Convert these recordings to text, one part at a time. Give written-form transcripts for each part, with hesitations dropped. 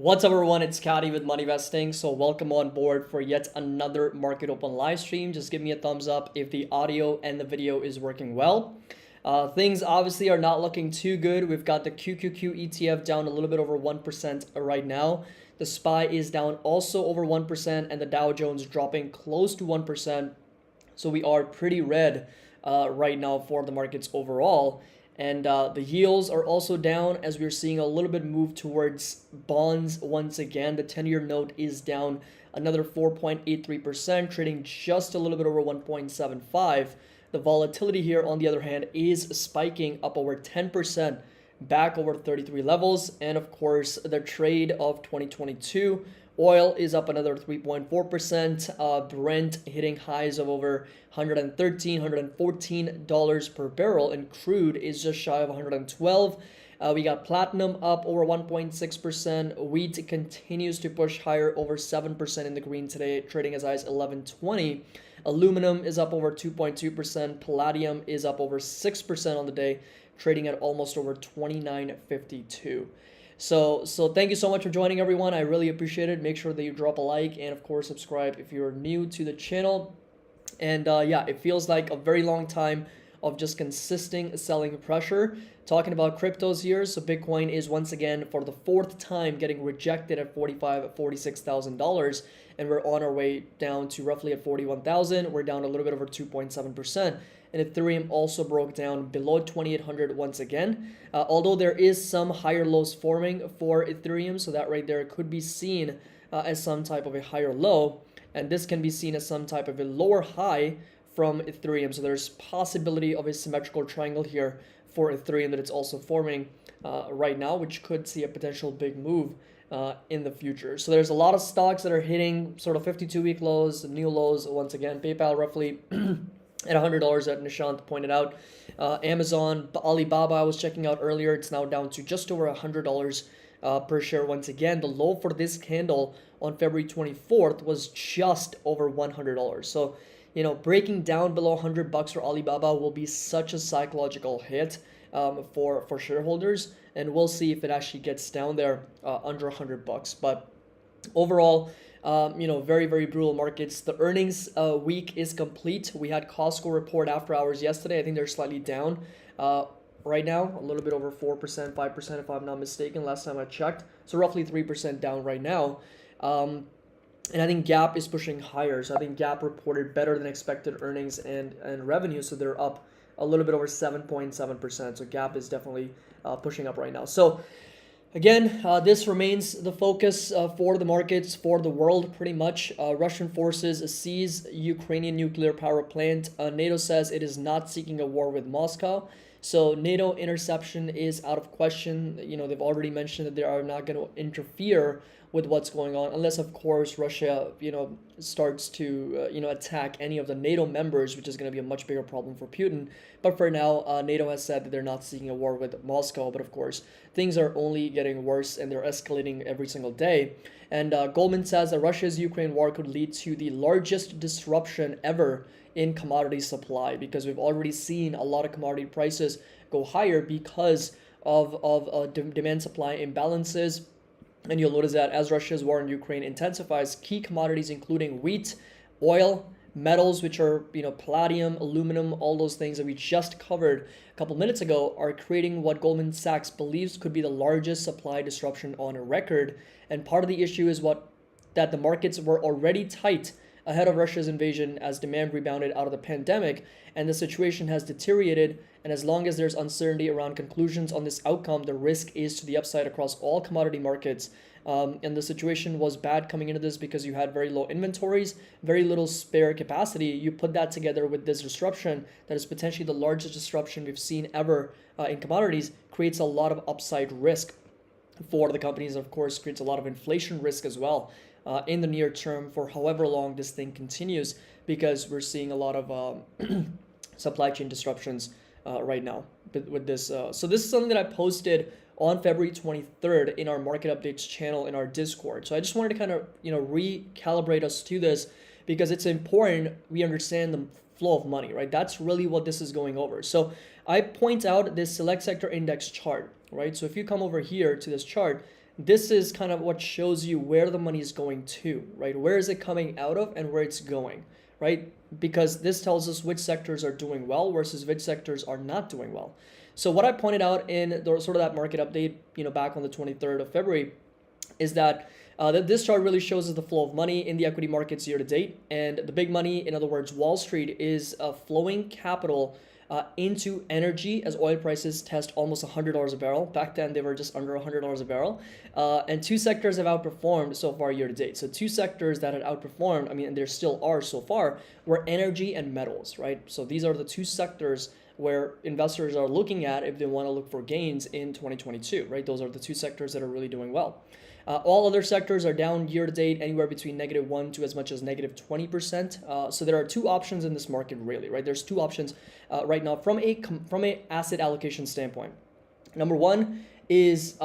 What's up everyone, it's Caddy with Money Vesting. So welcome on board for yet another Market Open live stream. Just give me a thumbs up if the audio and the video is working well. Things obviously are not looking too good. We've got the QQQ ETF down a little bit over 1% right now. The SPY is down also over 1% and the Dow Jones dropping close to 1%. So we are pretty red right now for the markets overall. And the yields are also down as we're seeing a little bit move towards bonds once again. The 10-year note is down another 4.83%, trading just a little bit over 1.75. The volatility here, on the other hand, is spiking up over 10%, back over 33 levels. And of course, the trade of 2022. Oil is up another 3.4%. Brent hitting highs of over $113, $114 per barrel, and crude is just shy of 112. We got platinum up over 1.6%. Wheat continues to push higher, over 7% in the green today, trading as high as 11.20. Aluminum is up over 2.2%. Palladium is up over 6% on the day, trading at almost over 29.52. So thank you so much for joining, everyone. I really appreciate it. Make sure that you drop a like and of course subscribe if you're new to the channel. And yeah, it feels like a very long time of just consistent selling pressure. Talking about cryptos here, so Bitcoin is once again for the fourth time getting rejected at $46,000, and we're on our way down to roughly at 41,000. We're down a little bit over 2.7%. And Ethereum also broke down below 2,800 once again. Although there is some higher lows forming for Ethereum, so that right there could be seen as some type of a higher low, and this can be seen as some type of a lower high from Ethereum. So there's possibility of a symmetrical triangle here for Ethereum that it's also forming right now, which could see a potential big move in the future. So there's a lot of stocks that are hitting sort of 52-week lows, new lows once again. PayPal roughly at $100 that Nishant pointed out. Amazon, Alibaba I was checking out earlier, it's now down to just over $100 per share once again. The low for this candle on February 24th was just over $100. So, you know, breaking down below $100 for Alibaba will be such a psychological hit for shareholders, and we'll see if it actually gets down there under $100. But overall, very, very brutal markets. The earnings week is complete. We had Costco report after hours yesterday. I think they're slightly down right now, a little bit over 4%, 5% if I'm not mistaken, last time I checked. So roughly 3% down right now. And I think Gap is pushing higher. So I think Gap reported better than expected earnings and revenue. So they're up a little bit over 7.7%. So Gap is definitely pushing up right now. So again, this remains the focus for the markets, for the world pretty much. Russian forces seize Ukrainian nuclear power plant. NATO says it is not seeking a war with Moscow. So NATO interception is out of question. You know, they've already mentioned that they are not going to interfere with what's going on, unless of course Russia, starts to, attack any of the NATO members, which is going to be a much bigger problem for Putin. But for now, NATO has said that they're not seeking a war with Moscow. But of course, things are only getting worse and they're escalating every single day. And Goldman says that Russia's Ukraine war could lead to the largest disruption ever in commodity supply, because we've already seen a lot of commodity prices go higher because of demand supply imbalances. And you'll notice that as Russia's war in Ukraine intensifies, key commodities including wheat, oil, metals, which are, palladium, aluminum, all those things that we just covered a couple minutes ago, are creating what Goldman Sachs believes could be the largest supply disruption on a record. And part of the issue is that the markets were already tight ahead of Russia's invasion as demand rebounded out of the pandemic, and the situation has deteriorated. And as long as there's uncertainty around conclusions on this outcome, the risk is to the upside across all commodity markets. And the situation was bad coming into this because you had very low inventories, very little spare capacity. You put that together with this disruption that is potentially the largest disruption we've seen ever in commodities, creates a lot of upside risk for the companies. Of course, creates a lot of inflation risk as well in the near term for however long this thing continues, because we're seeing a lot of supply chain disruptions right now with this. So this is something that I posted on February 23rd in our market updates channel in our Discord. So I just wanted to kind of, recalibrate us to this, because it's important we understand the flow of money, right? That's really what this is going over. So I point out this select sector index chart, right? So if you come over here to this chart, this is kind of what shows you where the money is going to, right? Where is it coming out of and where it's going, right? Because this tells us which sectors are doing well versus which sectors are not doing well. So what I pointed out in the, sort of that market update, back on the 23rd of February, is that this chart really shows us the flow of money in the equity markets year to date. And the big money, in other words, Wall Street, is flowing capital into energy as oil prices test almost $100 a barrel. Back then, they were just under $100 a barrel. And two sectors have outperformed so far year to date. So two sectors that had outperformed, and there still are so far, were energy and metals, right? So these are the two sectors where investors are looking at if they want to look for gains in 2022, right? Those are the two sectors that are really doing well. All other sectors are down year to date, anywhere between -1 to as much as -20%. So there are two options in this market, really, right? There's two options right now from a asset allocation standpoint. Number one is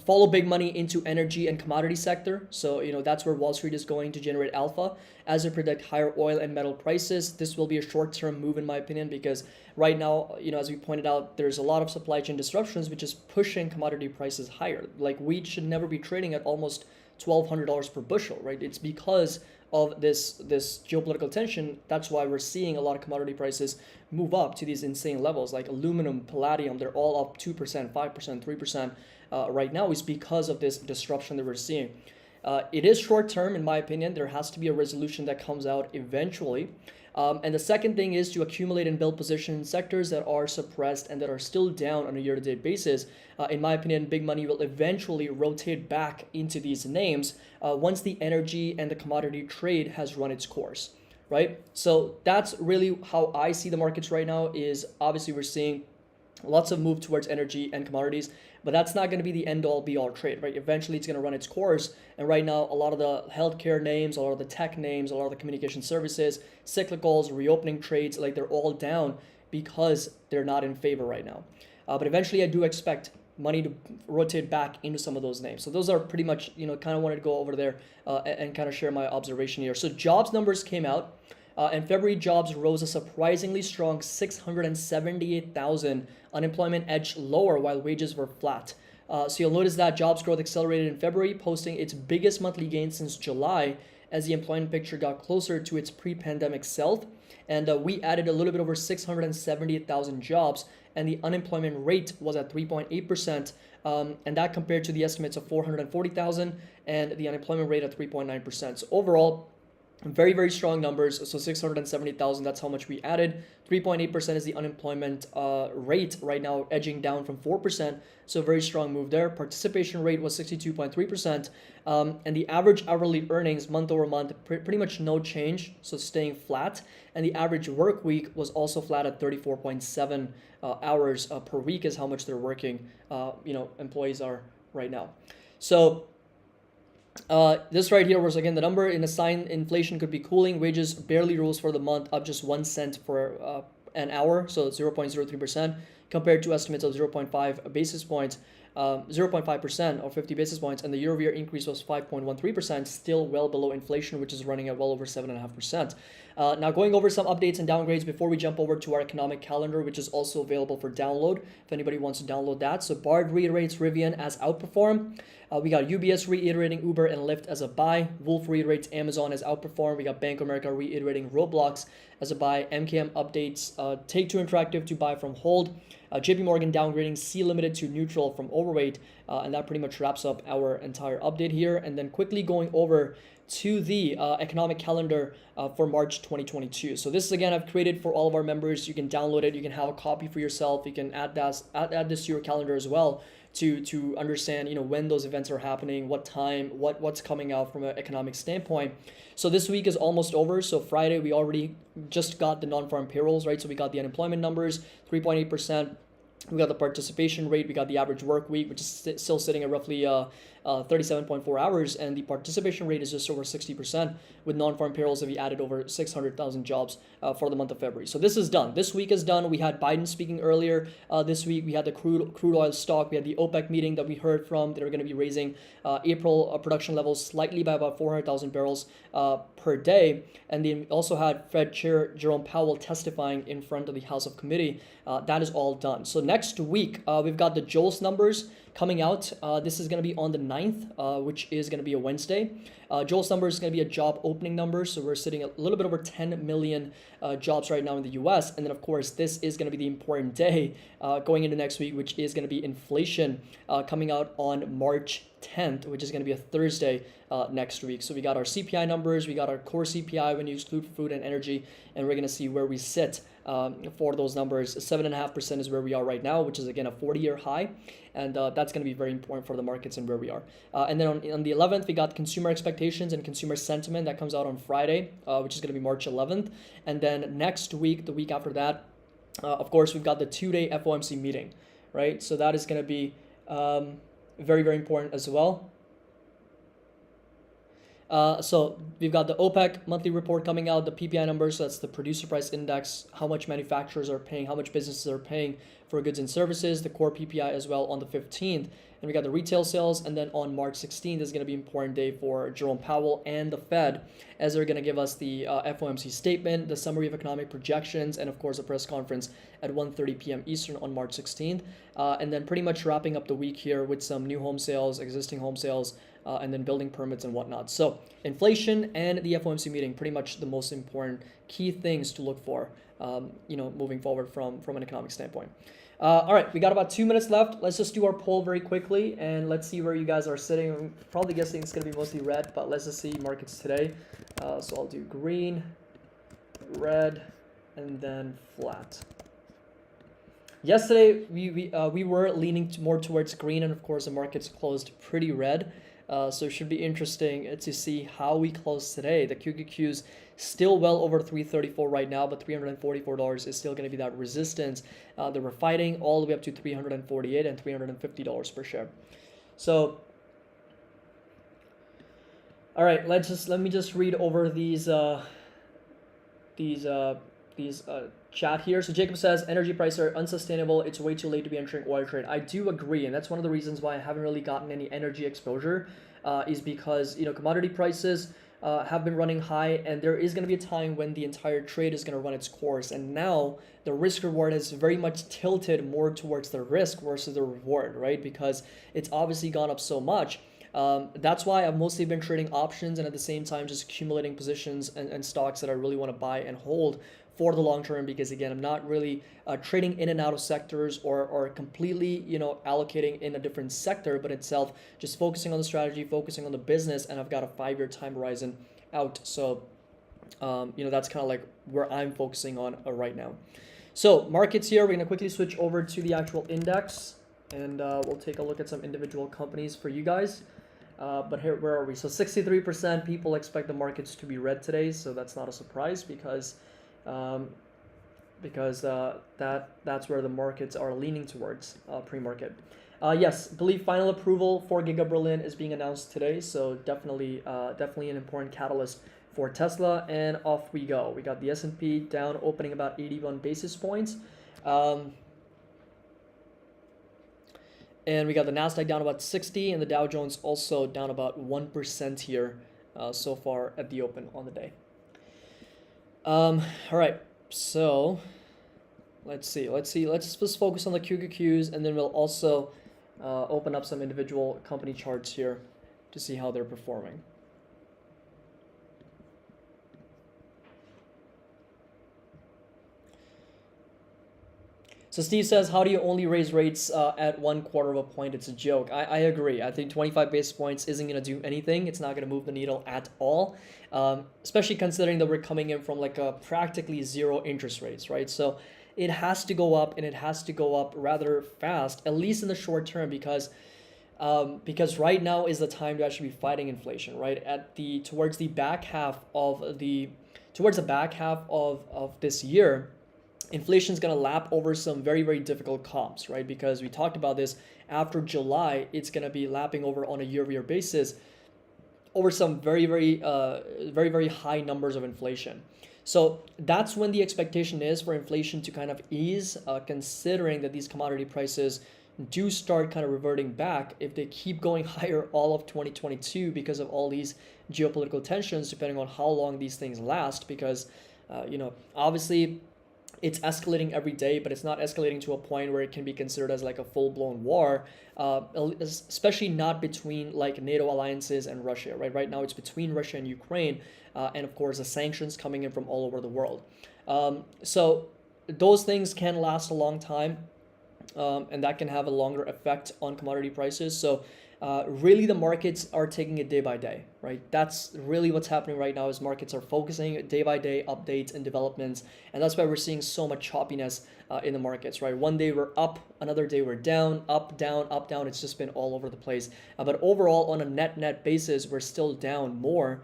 follow big money into energy and commodity sector. So that's where Wall Street is going to generate alpha as they predict higher oil and metal prices. This will be a short-term move in my opinion, because right now, as we pointed out, there's a lot of supply chain disruptions, which is pushing commodity prices higher. Like wheat should never be trading at almost $1,200 per bushel, right? It's because of this geopolitical tension. That's why we're seeing a lot of commodity prices move up to these insane levels, like aluminum, palladium. They're all up 2%, 5%, 3% right now. Is because of this disruption that we're seeing. It is short term, in my opinion. There has to be a resolution that comes out eventually. And the second thing is to accumulate and build position in sectors that are suppressed and that are still down on a year-to-date basis. In my opinion, big money will eventually rotate back into these names once the energy and the commodity trade has run its course, right? So that's really how I see the markets right now. Is obviously we're seeing lots of move towards energy and commodities, but that's not going to be the end-all be-all trade, right? Eventually it's going to run its course, and right now a lot of the healthcare names, a lot of the tech names, a lot of the communication services, cyclicals, reopening trades, like they're all down because they're not in favor right now. But eventually I do expect money to rotate back into some of those names. So those are pretty much, kind of wanted to go over there and kind of share my observation here. So jobs numbers came out. And February jobs rose a surprisingly strong 678,000. Unemployment edged lower while wages were flat. So you'll notice that jobs growth accelerated in February, posting its biggest monthly gain since July as the employment picture got closer to its pre-pandemic self. And we added a little bit over 678,000 jobs, and the unemployment rate was at 3.8%. And that compared to the estimates of 440,000 and the unemployment rate at 3.9%. So overall, very, very strong numbers. So 670,000, that's how much we added. 3.8% is the unemployment rate right now, edging down from 4%. So very strong move there. Participation rate was 62.3%. And the average hourly earnings month over month, pretty much no change. So staying flat. And the average work week was also flat at 34.7 hours per week is how much they're working, employees are right now. So this right here was again the number in a sign inflation could be cooling. Wages barely rose for the month, up just 1 cent for an hour, so 0.03% compared to estimates of 0.5 basis points, 0.5% or 50 basis points, and the year-over-year increase was 5.13%, still well below inflation, which is running at well over 7.5%. Now going over some updates and downgrades before we jump over to our economic calendar, which is also available for download if anybody wants to download that. So Bard reiterates Rivian as outperform. We got UBS reiterating Uber and Lyft as a buy. Wolf reiterates Amazon as outperform. We got Bank of America reiterating Roblox as a buy. MKM updates Take-Two Interactive to buy from hold. JP Morgan downgrading C Limited to neutral from overweight. And that pretty much wraps up our entire update here. And then quickly going over to the economic calendar for March 2022. So this is again I've created for all of our members. You can download it. You can have a copy for yourself. You can add this to your calendar as well to understand when those events are happening, what time, what's coming out from an economic standpoint. So this week is almost over. So Friday we already just got the non-farm payrolls, right? So we got the unemployment numbers, 3.8%. We got the participation rate, we got the average work week, which is still sitting at roughly 37.4 hours, and the participation rate is just over 60%, with non-farm payrolls that we added over 600,000 jobs for the month of February. So this is done. This week is done. We had Biden speaking earlier this week. We had the crude oil stock. We had the OPEC meeting that we heard from. They're going to be raising April production levels slightly by about 400,000 barrels per day. And then also had Fed Chair Jerome Powell testifying in front of the House of Committee. That is all done. So next next week, we've got the JOLTS numbers coming out. This is going to be on the 9th, which is going to be a Wednesday. JOLTS number is going to be a job opening number. So we're sitting a little bit over 10 million jobs right now in the US. And then, of course, this is going to be the important day going into next week, which is going to be inflation coming out on March 10th, which is going to be a Thursday next week. So we got our CPI numbers, we got our core CPI when you exclude food and energy, and we're going to see where we sit for those numbers. 7.5% is where we are right now, which is again a 40-year high, and that's going to be very important for the markets and where we are. And then on the 11th, we got consumer expectations and consumer sentiment that comes out on Friday, which is going to be March 11th. And then next week, the week after that, of course, we've got the 2-day FOMC meeting, right? So that is going to be very, very important as well. So we've got the OPEC monthly report coming out, the PPI numbers, so that's the producer price index, how much manufacturers are paying, how much businesses are paying for goods and services, the core PPI as well on the 15th. And we got the retail sales, and then on March 16th is going to be an important day for Jerome Powell and the Fed, as they're going to give us the FOMC statement, the summary of economic projections, and of course a press conference at 1:30 p.m. Eastern on March 16th. And then pretty much wrapping up the week here with some new home sales, existing home sales, and then building permits and whatnot. So inflation and the FOMC meeting, pretty much the most important key things to look for, moving forward from an economic standpoint. All right, we got about 2 minutes left. Let's just do our poll very quickly, and let's see where you guys are sitting. I'm probably guessing it's going to be mostly red, but let's just see markets today. So I'll do green, red, and then flat. Yesterday, we were leaning more towards green, and of course, the markets closed pretty red. So it should be interesting to see how we close today. The QQQ's still well over 334 right now, but $344 is still going to be that resistance that we're fighting all the way up to 348 and $350 per share. So, all right, let me just read over these chat here. So Jacob says energy prices are unsustainable. It's way too late to be entering oil trade. I do agree, and that's one of the reasons why I haven't really gotten any energy exposure, is because commodity prices have been running high, and there is going to be a time when the entire trade is going to run its course. And now the risk reward is very much tilted more towards the risk versus the reward, right? Because it's obviously gone up so much. That's why I've mostly been trading options and at the same time just accumulating positions and stocks that I really want to buy and hold for the long term, because again, I'm not really trading in and out of sectors or completely, allocating in a different sector, but itself just focusing on the strategy, focusing on the business, and I've got a 5-year time horizon out. So, that's kind of like where I'm focusing on right now. So markets here, we're going to quickly switch over to the actual index, and we'll take a look at some individual companies for you guys. But here, where are we? So 63% people expect the markets to be red today, so that's not a surprise because that's where the markets are leaning towards pre-market. Yes, believe final approval for Giga Berlin is being announced today, so definitely an important catalyst for Tesla. And off we go. We got the S&P down, opening about 81 basis points. And we got the Nasdaq down about 60, and the Dow Jones also down about 1% here so far at the open on the day. All right, so let's see. Let's just focus on the QQQs, and then we'll also open up some individual company charts here to see how they're performing. So Steve says, how do you only raise rates at 1/4 of a point? It's a joke. I agree. I think 25 basis points isn't going to do anything. It's not going to move the needle at all, especially considering that we're coming in from like a practically zero interest rates, right? So it has to go up, and it has to go up rather fast, at least in the short term, because right now is the time to actually be fighting inflation, right? Towards the back half of this year, inflation is going to lap over some very, very difficult comps, right? Because we talked about this, after July, it's going to be lapping over on a year-over-year basis over some very, very, very, very high numbers of inflation. So that's when the expectation is for inflation to kind of ease, considering that these commodity prices do start kind of reverting back if they keep going higher all of 2022 because of all these geopolitical tensions, depending on how long these things last. Because, obviously, it's escalating every day, but it's not escalating to a point where it can be considered as like a full-blown war, especially not between like NATO alliances and Russia, right? Right now it's between Russia and Ukraine, and of course the sanctions coming in from all over the world. So those things can last a long time, and that can have a longer effect on commodity prices. So really the markets are taking it day by day, right? That's really what's happening right now is markets are focusing day by day updates and developments. And that's why we're seeing so much choppiness in the markets, right? One day we're up, another day we're down, up, down, up, down. It's just been all over the place. But overall, on a net basis, we're still down more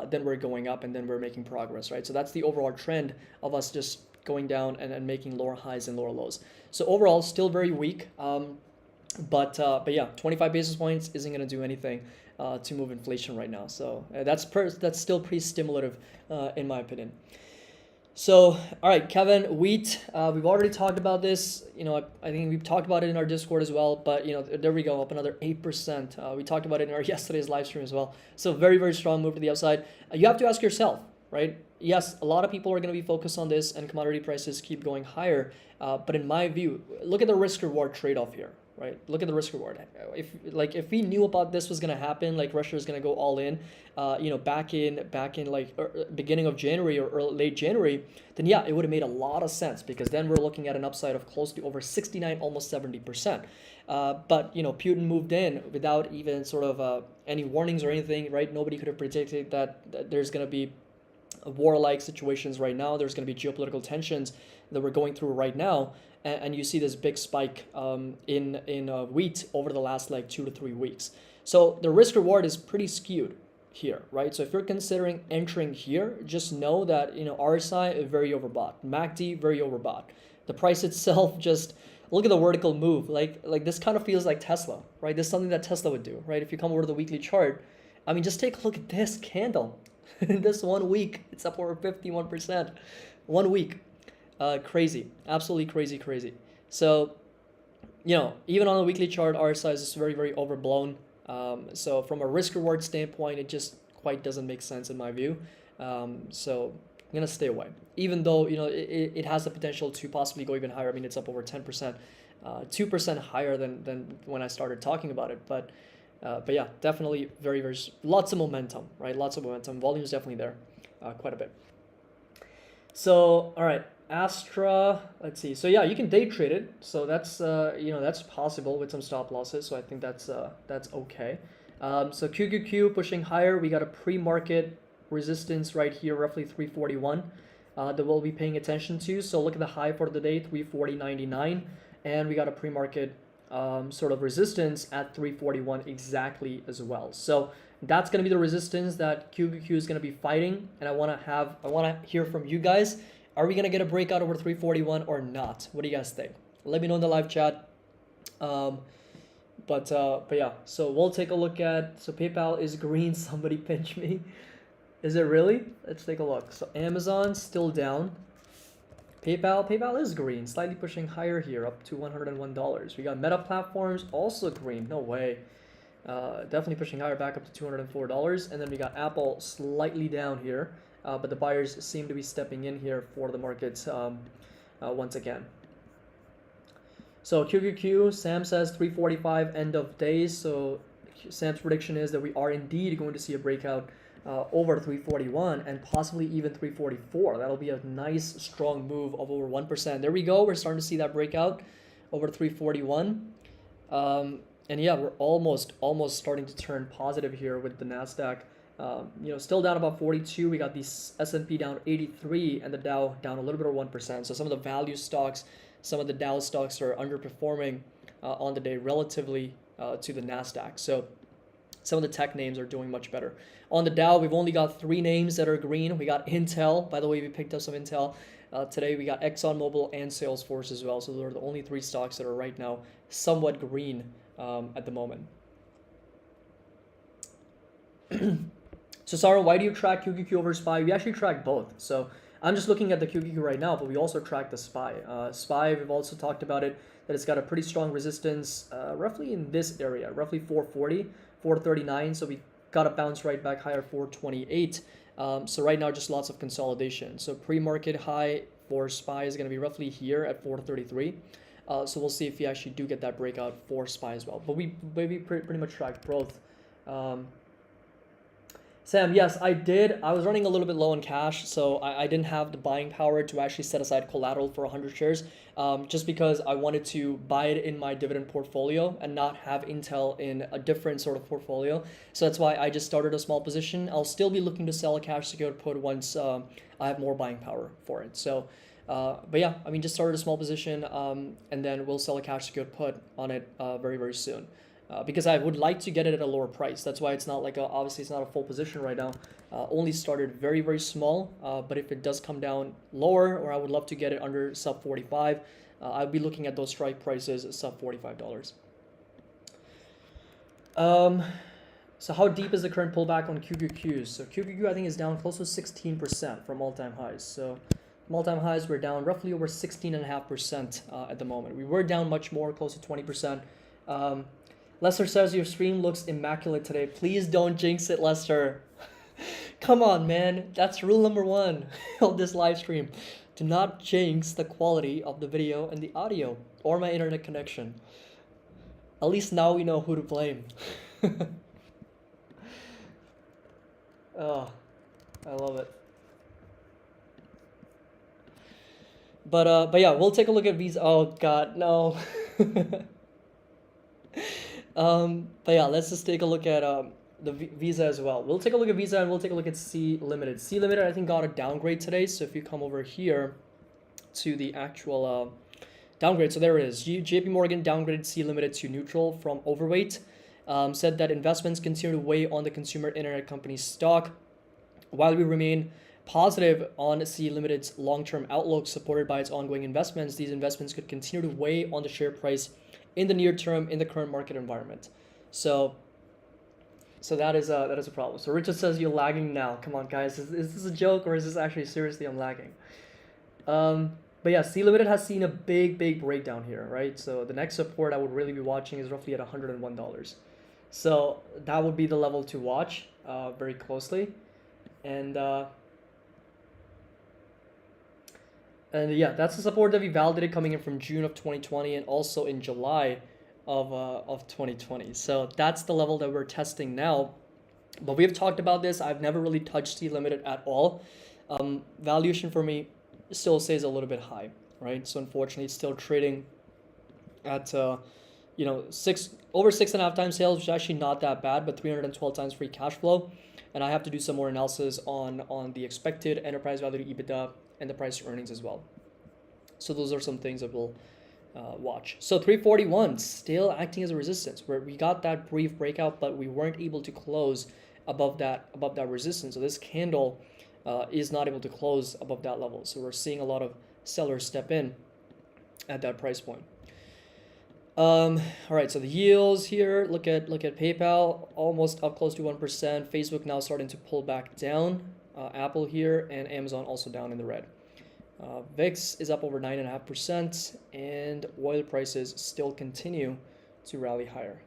than we're going up, and then we're making progress, right? So that's the overall trend of us just going down and making lower highs and lower lows. So overall, still very weak. But yeah, 25 basis points isn't going to do anything to move inflation right now. So that's still pretty stimulative in my opinion. So, all right, Kevin, wheat, we've already talked about this. I think we've talked about it in our Discord as well, but there we go, up another 8%. We talked about it in our yesterday's live stream as well. So very, very strong move to the upside. You have to ask yourself, right? Yes, a lot of people are going to be focused on this and commodity prices keep going higher. But in my view, look at the risk reward trade-off here. Right, look at the risk reward. If we knew about this was gonna happen, like Russia is gonna go all in, back in like beginning of January or late January, then yeah, it would have made a lot of sense, because then we're looking at an upside of close to over 69, almost 70%. But Putin moved in without even sort of any warnings or anything, right? Nobody could have predicted that there's gonna be warlike situations right now. There's gonna be geopolitical tensions that we're going through right now. And you see this big spike in wheat over the last like 2 to 3 weeks. So the risk reward is pretty skewed here, right? So if you're considering entering here, just know that RSI is very overbought, MACD very overbought. The price itself, just look at the vertical move. Like this kind of feels like Tesla, right? This is something that Tesla would do, right? If you come over to the weekly chart, I mean, just take a look at this candle. This 1 week, it's up over 51%. 1 week. Crazy, absolutely crazy. So, even on the weekly chart, RSI is just very, very overblown. So from a risk reward standpoint, it just quite doesn't make sense in my view. So I'm gonna stay away, even though it has the potential to possibly go even higher. I mean, it's up over 10%, 2% higher than when I started talking about it. But yeah, definitely very, very lots of momentum, right? Lots of momentum. Volume is definitely there, quite a bit. So all right. Astra, let's see. So yeah, you can day trade it. So that's that's possible with some stop losses. So I think that's okay. So QQQ pushing higher. We got a pre-market resistance right here, roughly 341, that we'll be paying attention to. So look at the high for the day, 340.99, and we got a pre-market sort of resistance at 341 exactly as well. So that's gonna be the resistance that QQQ is gonna be fighting, and I wanna hear from you guys. Are we going to get a breakout over 341 or not? What do you guys think? Let me know in the live chat. But yeah, so we'll take a look at, so PayPal is green. Somebody pinch me. Is it really? Let's take a look. So Amazon still down. PayPal is green, slightly pushing higher here, up to $101. We got Meta Platforms also green. No way. Definitely pushing higher, back up to $204. And then we got Apple slightly down here. But the buyers seem to be stepping in here for the markets once again. So QQQ, Sam says 345 end of days. So Sam's prediction is that we are indeed going to see a breakout over 341 and possibly even 344. That'll be a nice strong move of over 1%. There we go. We're starting to see that breakout over 341. And yeah, we're almost starting to turn positive here with the NASDAQ. Still down about 42. We got the S&P down 83 and the Dow down a little bit of 1%. So some of the value stocks, some of the Dow stocks are underperforming on the day relatively to the NASDAQ. So some of the tech names are doing much better. On the Dow, we've only got 3 names that are green. We got Intel. By the way, we picked up some Intel. Today we got ExxonMobil and Salesforce as well. So those are the only 3 stocks that are right now somewhat green at the moment. So Sarah, why do you track QQQ over SPY? We actually track both. So I'm just looking at the QQQ right now, but we also track the SPY. SPY, we've also talked about it, that it's got a pretty strong resistance roughly in this area, roughly 440, 439. So we got a bounce right back higher, 428. So right now, just lots of consolidation. So pre-market high, for SPY is going to be roughly here at 433. So we'll see if we actually do get that breakout for SPY as well. But we pretty much tracked both. Sam, yes, I did. I was running a little bit low on cash, so I didn't have the buying power to actually set aside collateral for 100 shares, just because I wanted to buy it in my dividend portfolio and not have Intel in a different sort of portfolio. So that's why I just started a small position. I'll still be looking to sell a cash secured put once I have more buying power for it. So, but yeah, I mean, just started a small position, and then we'll sell a cash secured put on it very, very soon. Because I would like to get it at a lower price. That's why it's not like obviously it's not a full position right now. Only started very, very small. But if it does come down lower, or I would love to get it under sub 45, I'd be looking at those strike prices sub $45. So how deep is the current pullback on QQQs? So QQQ I think is down close to 16% from all-time highs. So from all-time highs we're down roughly over 16.5% at the moment. We were down much more, close to 20%. Lester says your stream looks immaculate today. Please don't jinx it, Lester. Come on, man. That's rule number 1 of this live stream. Do not jinx the quality of the video and the audio or my internet connection. At least now we know who to blame. Oh, I love it. But yeah, we'll take a look at Visa. Oh God, no. But yeah, let's just take a look at the Visa as well. We'll take a look at Visa and we'll take a look at C Limited. C Limited I think got a downgrade today. So if you come over here to the actual downgrade, so there it is. JP Morgan downgraded C Limited to neutral from overweight. Said that investments continue to weigh on the consumer internet company's stock. While we remain positive on C Limited's long-term outlook supported by its ongoing investments, these investments could continue to weigh on the share price in the near term in the current market environment. So that is a problem. So Richard says you're lagging now. Come on, guys. Is this a joke or is this actually seriously I'm lagging? But yeah, C Limited has seen a big breakdown here, right? So the next support I would really be watching is roughly at $101. So that would be the level to watch very closely. And yeah, that's the support that we validated coming in from June of 2020 and also in July of 2020. So that's the level that we're testing now. But we've talked about this. I've never really touched C Limited at all. Valuation for me still stays a little bit high, right? So unfortunately, it's still trading at over 6.5 times sales, which is actually not that bad, but 312 times free cash flow. And I have to do some more analysis on the expected enterprise value to EBITDA and the price to earnings as well. So those are some things that we'll watch. So 341 still acting as a resistance, where we got that brief breakout, but we weren't able to close above that resistance. So this candle is not able to close above that level. So we're seeing a lot of sellers step in at that price point. All right, so the yields here, look at PayPal, almost up close to 1%. Facebook now starting to pull back down. Apple here and Amazon also down in the red. VIX is up over 9.5%, and oil prices still continue to rally higher.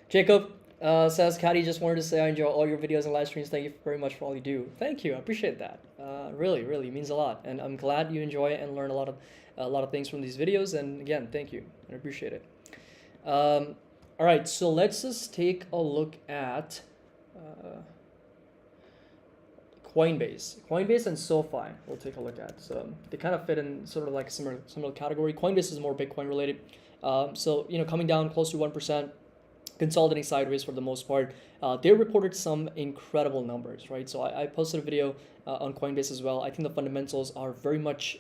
Jacob says, Caddy, just wanted to say I enjoy all your videos and live streams. Thank you very much for all you do. Thank you. I appreciate that. Really means a lot. And I'm glad you enjoy it and learn a lot of things from these videos. And again, thank you. I appreciate it. All right, so let's just take a look at Coinbase and SoFi. We'll take a look at. So they kind of fit in sort of like a similar category. Coinbase is more Bitcoin related. So coming down close to 1%. Consolidating sideways for the most part. They reported some incredible numbers, right? So I posted a video on Coinbase as well. I think the fundamentals are very much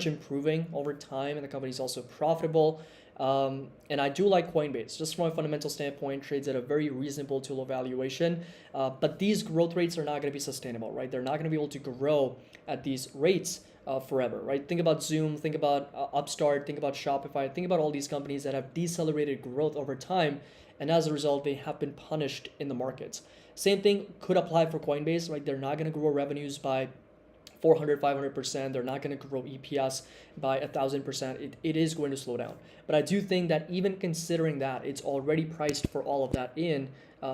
improving over time, and the company is also profitable. And I do like Coinbase, just from a fundamental standpoint, trades at a very reasonable to low valuation. But these growth rates are not going to be sustainable, right? They're not going to be able to grow at these rates forever, right? Think about Zoom, think about Upstart, think about Shopify, think about all these companies that have decelerated growth over time, and as a result, they have been punished in the markets. Same thing could apply for Coinbase, right? They're not going to grow revenues by 400, 500%. They're not going to grow EPS by 1,000%. It is going to slow down. But I do think that even considering that, it's already priced for all of that in,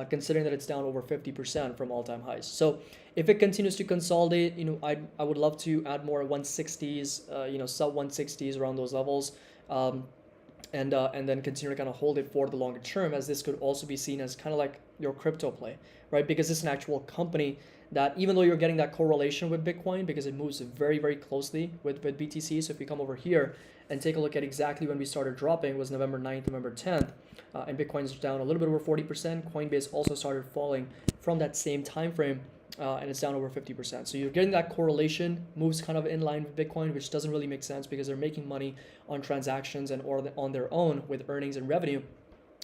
considering that it's down over 50% from all-time highs. So if it continues to consolidate, I would love to add more 160s, sub 160s around those levels. And then continue to kind of hold it for the longer term, as this could also be seen as kind of like your crypto play, right? Because it's an actual company that, even though you're getting that correlation with Bitcoin, because it moves very, very closely with BTC. So if you come over here and take a look at exactly when we started dropping, was November 9th, November 10th, and Bitcoin's down a little bit over 40%. Coinbase also started falling from that same time frame. And it's down over 50%. So you're getting that correlation, moves kind of in line with Bitcoin, which doesn't really make sense because they're making money on transactions and or on their own with earnings and revenue.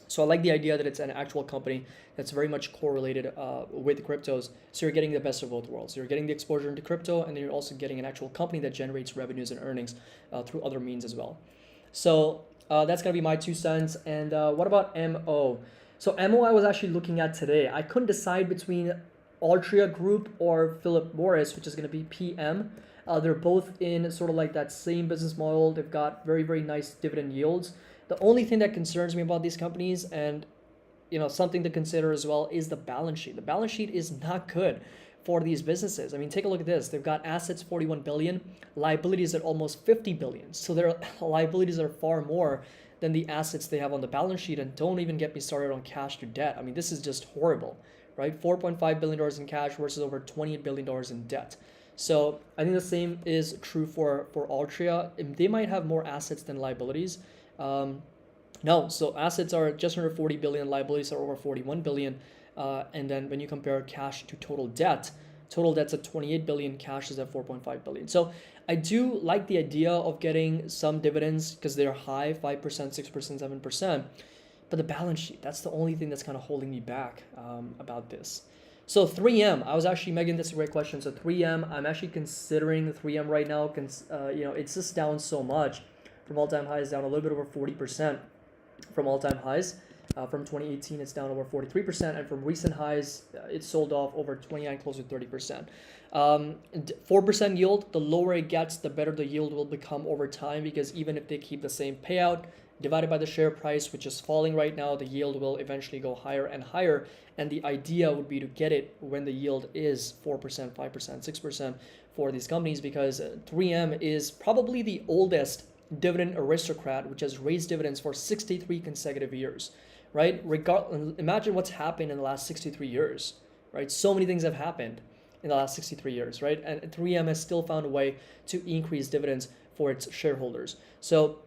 So I like the idea that it's an actual company that's very much correlated with cryptos. So you're getting the best of both worlds. You're getting the exposure into crypto, and then you're also getting an actual company that generates revenues and earnings through other means as well. So that's going to be my 2 cents. And what about MO? So MO I was actually looking at today. I couldn't decide between Altria Group or Philip Morris, which is going to be PM. They're both in sort of like that same business model. They've got very, very nice dividend yields. The only thing that concerns me about these companies, and something to consider as well, is the balance sheet. The balance sheet is not good for these businesses. I mean, take a look at this. They've got assets 41 billion, liabilities at almost 50 billion. So their liabilities are far more than the assets they have on the balance sheet. And don't even get me started on cash to debt. I mean, this is just horrible. Right, $4.5 billion in cash versus over $28 billion in debt. So I think the same is true for Altria. They might have more assets than liabilities. No, so assets are just under 40 billion, liabilities are over 41 billion. And then when you compare cash to total debt's at 28 billion, cash is at 4.5 billion. So I do like the idea of getting some dividends because they're high, 5%, 6%, 7%. But the balance sheet, that's the only thing that's kind of holding me back about this. So 3M, I was actually, Megan, that's a great question. So 3M, I'm actually considering 3M right now. It's just down so much from all-time highs, down a little bit over 40% from all-time highs. From 2018, it's down over 43%. And from recent highs, it's sold off over 29, close to 30%. 4% yield, the lower it gets, the better the yield will become over time, because even if they keep the same payout, divided by the share price, which is falling right now, the yield will eventually go higher and higher. And the idea would be to get it when the yield is 4%, 5%, 6% for these companies, because 3M is probably the oldest dividend aristocrat, which has raised dividends for 63 consecutive years, right? Imagine what's happened in the last 63 years, right? So many things have happened in the last 63 years, right? And 3M has still found a way to increase dividends for its shareholders. So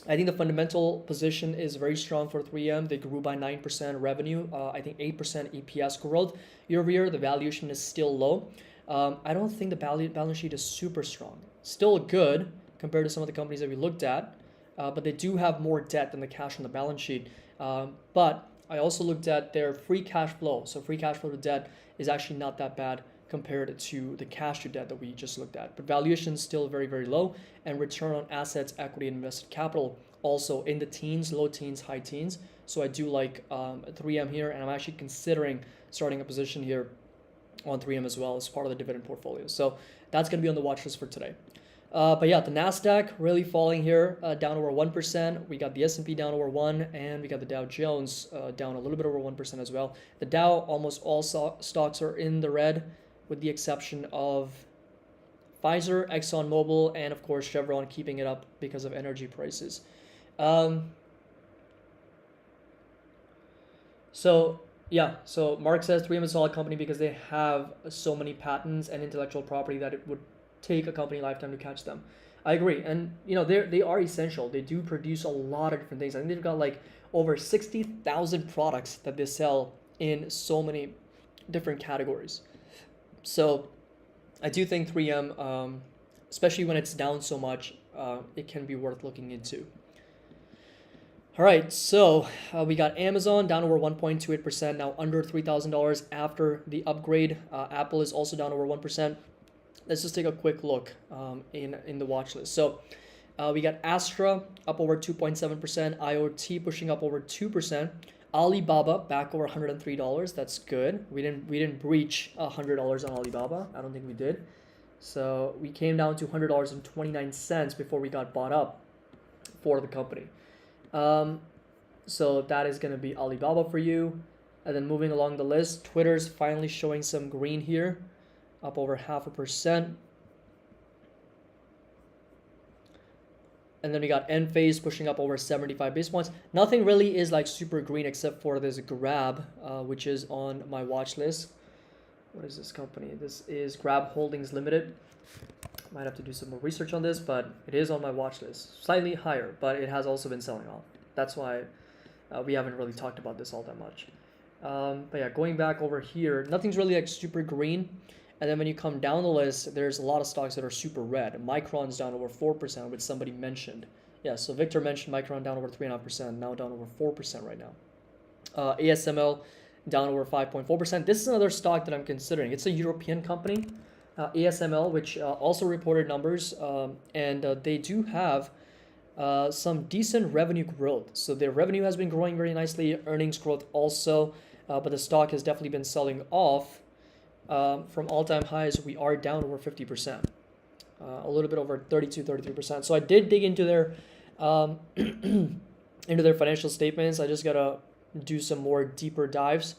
I think the fundamental position is very strong for 3M. They grew by 9% revenue. I think 8% EPS growth year over year. The valuation is still low. I don't think the balance sheet is super strong. Still good compared to some of the companies that we looked at, but they do have more debt than the cash on the balance sheet. But I also looked at their free cash flow. So free cash flow to debt is actually not that bad compared to the cash to debt that we just looked at. But valuation is still very, very low, and return on assets, equity, and invested capital also in the teens, low teens, high teens. So I do like 3M here, and I'm actually considering starting a position here on 3M as well as part of the dividend portfolio. So that's going to be on the watch list for today. But yeah, the NASDAQ really falling here, down over 1%. We got the S&P down over 1%, and we got the Dow Jones down a little bit over 1% as well. The Dow, almost all stocks are in the red, with the exception of Pfizer, ExxonMobil, and of course Chevron keeping it up because of energy prices. So Mark says 3M is a solid company because they have so many patents and intellectual property that it would take a company lifetime to catch them. I agree, and they are essential. They do produce a lot of different things. I think they've got like over 60,000 products that they sell in so many different categories. So I do think 3M, especially when it's down so much, it can be worth looking into. All right, so we got Amazon down over 1.28%, now under $3,000 after the upgrade. Apple is also down over 1%. Let's just take a quick look in the watch list. So we got Astra up over 2.7%, IoT pushing up over 2%. Alibaba back over $103. That's good. We didn't breach $100 on Alibaba. I don't think we did. So we came down to $100.29 before we got bought up for the company. So that is going to be Alibaba for you. And then moving along the list, Twitter's finally showing some green here, up over 0.5%. And then we got Enphase pushing up over 75 basis points. Nothing really is like super green except for this Grab, which is on my watch list. What is this company? This is Grab Holdings Limited. Might have to do some more research on this, but it is on my watch list. Slightly higher, but it has also been selling off. That's why we haven't really talked about this all that much. But yeah, going back over here, nothing's really like super green. And then when you come down the list, there's a lot of stocks that are super red. Micron's down over 4%, which somebody mentioned. Yeah, so Victor mentioned Micron down over 3.5%, now down over 4% right now. ASML down over 5.4%. This is another stock that I'm considering. It's a European company, ASML, which also reported numbers, and they do have some decent revenue growth. So their revenue has been growing very nicely, earnings growth also, but the stock has definitely been selling off. From all-time highs, we are down over 50%, a little bit over 33%. So I did dig into their into their financial statements. I just gotta do some more deeper dives,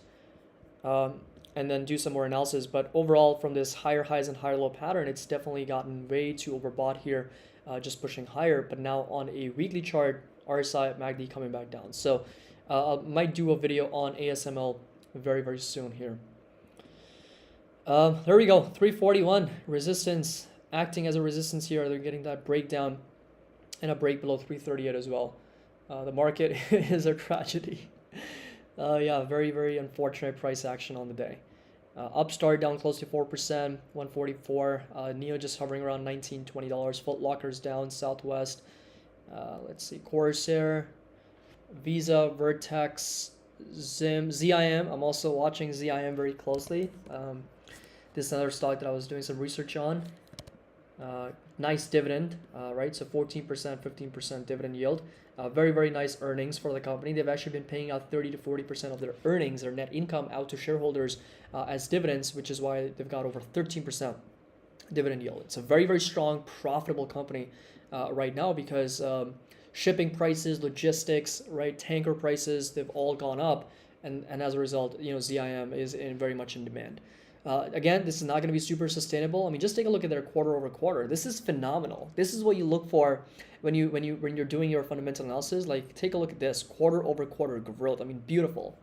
and then do some more analysis. But overall, from this higher highs and higher low pattern, it's definitely gotten way too overbought here, just pushing higher. But now on a weekly chart, RSI, MACD coming back down. So I might do a video on ASML very, very soon here. There we go, 341 resistance, acting as a resistance here. They're getting that breakdown and a break below 338 as well. The market is a tragedy. Yeah, very, very unfortunate price action on the day. Upstart down close to 4%, 144. Neo just hovering around $19, $20. Foot Locker's down, Southwest. Let's see, Corsair, Visa, Vertex, ZIM. I'm also watching ZIM very closely. This is another stock that I was doing some research on. Nice dividend, right? So 14%, 15% dividend yield. Very, very nice earnings for the company. They've actually been paying out 30 to 40% of their earnings, their net income, out to shareholders as dividends, which is why they've got over 13% dividend yield. It's a very, very strong, profitable company right now because shipping prices, logistics, right, tanker prices, they've all gone up. And as a result, ZIM is very much in demand. Again, this is not going to be super sustainable. I mean, just take a look at their quarter over quarter. This is phenomenal. This is what you look for when you're doing your fundamental analysis. Like, take a look at this quarter over quarter growth. I mean, beautiful,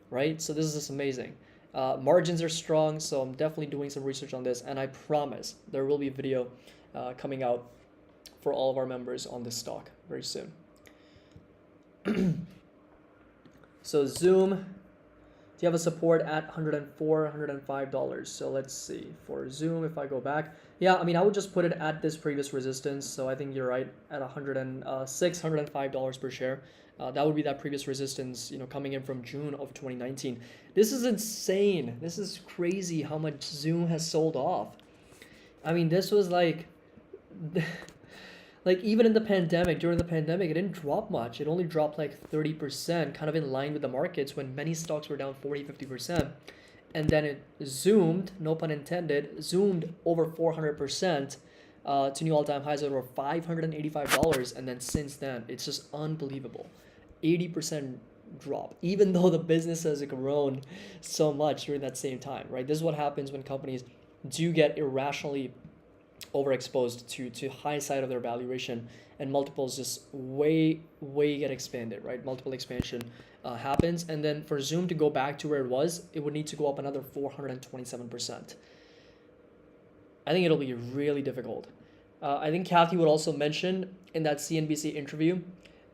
right? So this is just amazing. Margins are strong, so I'm definitely doing some research on this, and I promise there will be a video coming out for all of our members on this stock very soon. So Zoom. Do you have a support at $104, $105? So let's see. For Zoom, if I go back, yeah, I mean, I would just put it at this previous resistance. So I think you're right at $106, $105 per share. That would be that previous resistance, coming in from June of 2019. This is insane. This is crazy how much Zoom has sold off. I mean, this was like even in the pandemic, during the pandemic, it didn't drop much. It only dropped like 30%, kind of in line with the markets when many stocks were down 40, 50%. And then it zoomed, no pun intended, zoomed over 400% to new all-time highs at over $585. And then since then, it's just unbelievable. 80% drop, even though the business has grown so much during that same time, right? This is what happens when companies do get irrationally overexposed to high side of their valuation, and multiples just way get expanded, right? Multiple expansion happens, and then for Zoom to go back to where it was, it would need to go up another 427%. I think it'll be really difficult. I think Kathy would also mention in that CNBC interview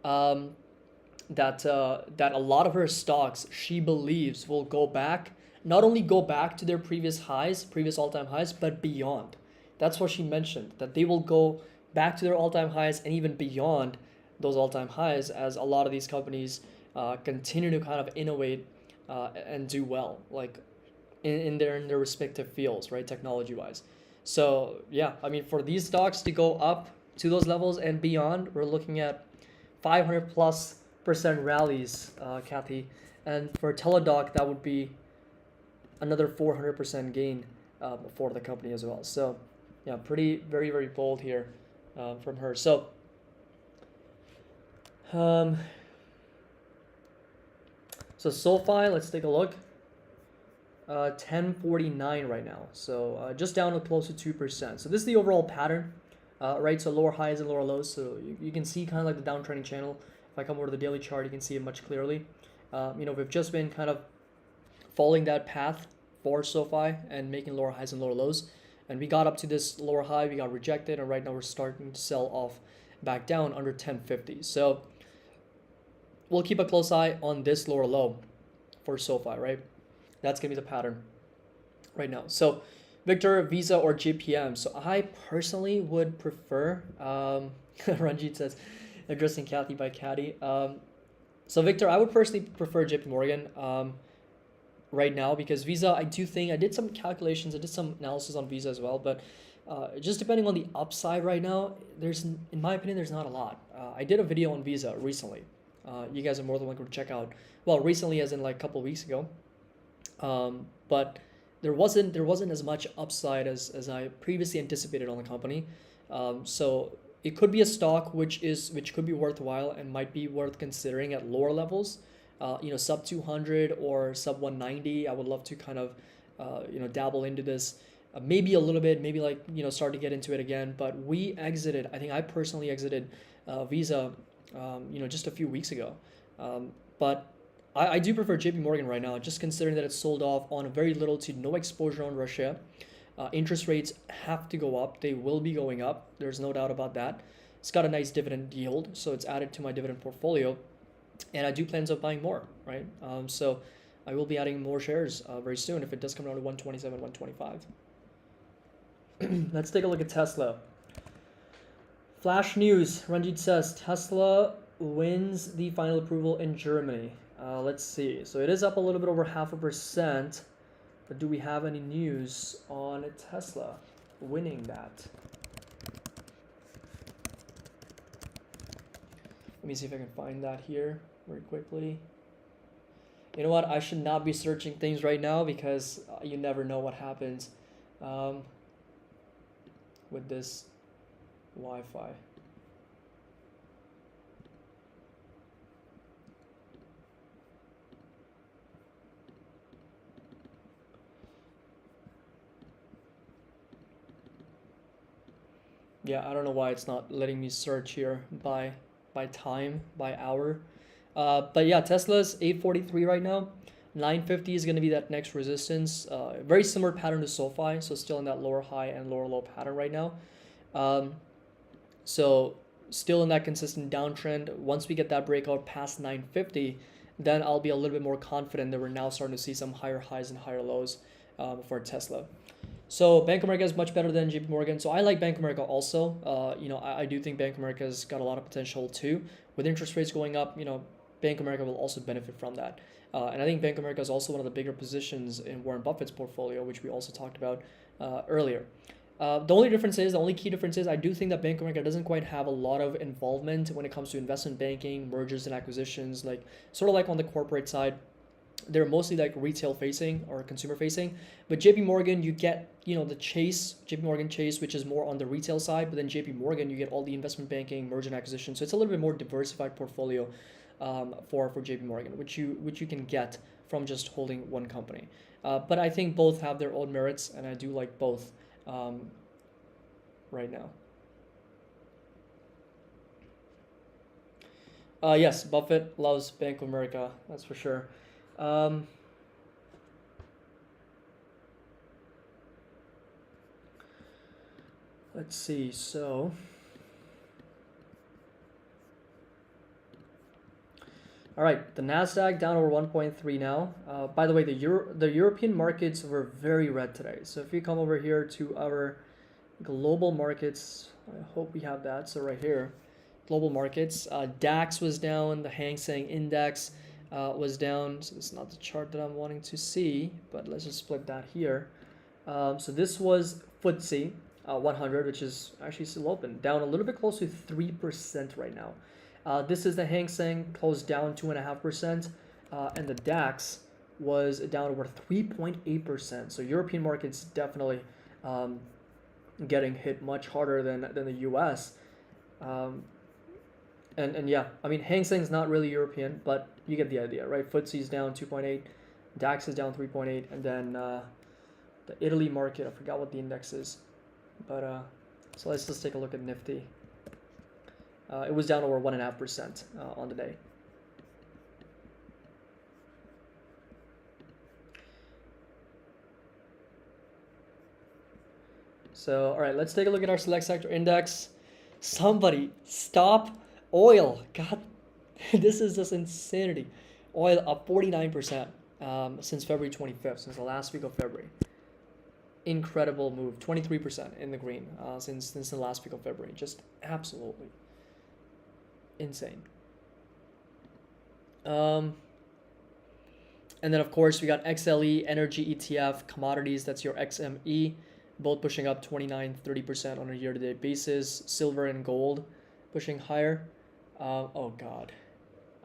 that a lot of her stocks she believes will go back, not only go back to their previous all-time highs, but beyond. That's what she mentioned, that they will go back to their all-time highs and even beyond those all-time highs as a lot of these companies continue to kind of innovate and do well, like in their respective fields, right, technology-wise. So yeah, I mean, for these stocks to go up to those levels and beyond, we're looking at 500+% rallies, Kathy. And for Teladoc, that would be another 400% gain for the company as well. So Yeah, pretty, very bold here from her. So, um, so SoFi, let's take a look. 1049 right now. So just down to close to 2%. So this is the overall pattern, right? So lower highs and lower lows. So you can see kind of like the downtrending channel. If I come over to the daily chart, you can see it much clearly. We've just been kind of following that path for SoFi and making lower highs and lower lows. And we got up to this lower high, we got rejected, and right now we're starting to sell off back down under 1050. So we'll keep a close eye on this lower low for SoFi, right? That's gonna be the pattern right now. So Victor, Visa or JPM. So I personally would prefer, Ranjit says, addressing Kathy by Caddy. So Victor, I would personally prefer JP Morgan right now, because Visa, I do think, I did some calculations, I did some analysis on Visa as well, but just depending on the upside right now, in my opinion, there's not a lot. I did a video on Visa recently. You guys are more than welcome to check out. Well, recently as in like a couple of weeks ago. But there wasn't as much upside as I previously anticipated on the company. So it could be a stock which could be worthwhile and might be worth considering at lower levels. Sub 200 or sub 190. I would love to kind of dabble into this. Maybe a little bit, maybe like start to get into it again. But I think I personally exited Visa just a few weeks ago. But I do prefer JP Morgan right now, just considering that it's sold off on very little to no exposure on Russia. Interest rates have to go up. They will be going up. There's no doubt about that. It's got a nice dividend yield, so it's added to my dividend portfolio. And I do plans on buying more, right? So I will be adding more shares very soon if it does come down to 127, 125. Let's take a look at Tesla. Flash news. Ranjit says Tesla wins the final approval in Germany. Let's see. So it is up a little bit over 0.5%. But do we have any news on Tesla winning that? Let me see if I can find that here very quickly. You know what? I should not be searching things right now because you never know what happens with this Wi-Fi. Yeah, I don't know why it's not letting me search here by time, by hour. But yeah, Tesla's 843 right now. 950 is going to be that next resistance. Very similar pattern to SoFi, so still in that lower high and lower low pattern right now. So still in that consistent downtrend. Once we get that breakout past 950, then I'll be a little bit more confident that we're now starting to see some higher highs and higher lows for Tesla. So Bank of America is much better than JP Morgan. So I like Bank of America also. I do think Bank of America has got a lot of potential too. With interest rates going up, Bank of America will also benefit from that. And I think Bank of America is also one of the bigger positions in Warren Buffett's portfolio, which we also talked about earlier. The only key difference is I do think that Bank of America doesn't quite have a lot of involvement when it comes to investment banking, mergers and acquisitions, like sort of like on the corporate side. They're mostly like retail facing or consumer facing, but JP Morgan, you get the JP Morgan Chase, which is more on the retail side, but then JP Morgan, you get all the investment banking, merger and acquisition. So it's a little bit more diversified portfolio for JP Morgan, which you can get from just holding one company. But I think both have their own merits, and I do like both right now. Yes, Buffett loves Bank of America, that's for sure. Let's see, so all right, the Nasdaq down over 1.3 now. By the way, the European markets were very red today. So if you come over here to our global markets, I hope we have that. So right here, global markets, DAX was down, the Hang Seng Index was down. So it's not the chart that I'm wanting to see, but let's just split that here. So this was FTSE 100, which is actually still open, down a little bit close to 3% right now. This is the Hang Seng, closed down 2.5%, and the DAX was down over 3.8%. So European markets definitely, getting hit much harder than the US. And yeah, I mean, Hang Seng's not really European, but you get the idea, right? FTSE's down 2.8, DAX is down 3.8, and then the Italy market, I forgot what the index is, but so let's just take a look at Nifty. It was down over 1.5% on the day. So, all right, let's take a look at our select sector index. Somebody stop oil. God, this is just insanity. Oil up 49% since February 25th, since the last week of February. Incredible move, 23% in the green since the last week of February. Just absolutely insane. And then of course we got XLE, energy ETF, commodities, that's your XME, both pushing up 29-30% on a year-to-date basis. Silver and gold pushing higher. Oh god,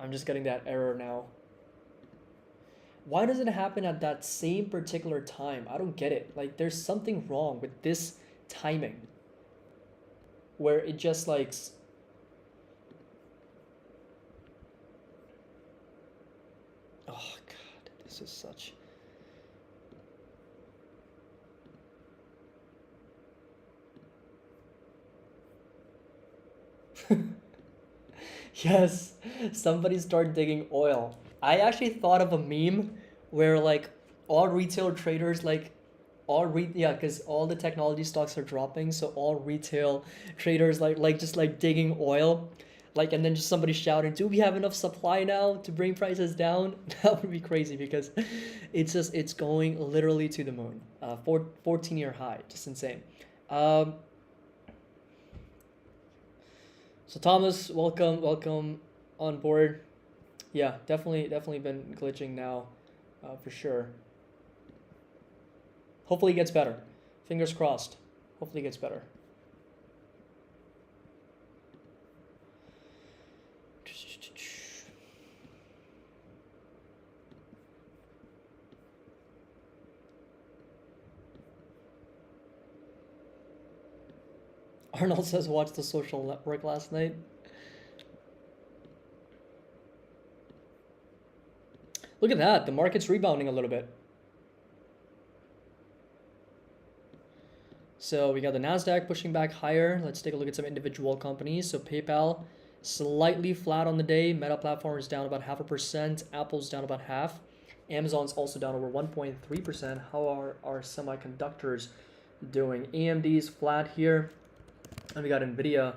I'm just getting that error now. Why does it happen at that same particular time? I don't get it. Like, there's something wrong with this timing where it just like oh god, this is such yes, somebody start digging oil. I actually thought of a meme where like all retail traders yeah, because all the technology stocks are dropping, so all retail traders just like digging oil, like, and then just somebody shouting, "Do we have enough supply now to bring prices down?" That would be crazy because it's going literally to the moon. 14-year high, just insane. So Thomas, welcome on board. Yeah, definitely been glitching now, for sure. Hopefully it gets better. Fingers crossed. Hopefully it gets better. Arnold says, watch The Social Network last night. Look at that. The market's rebounding a little bit. So we got the NASDAQ pushing back higher. Let's take a look at some individual companies. So PayPal, slightly flat on the day. Meta Platform is down about 0.5%. Apple's down about half. Amazon's also down over 1.3%. How are our semiconductors doing? AMD's flat here. And we got Nvidia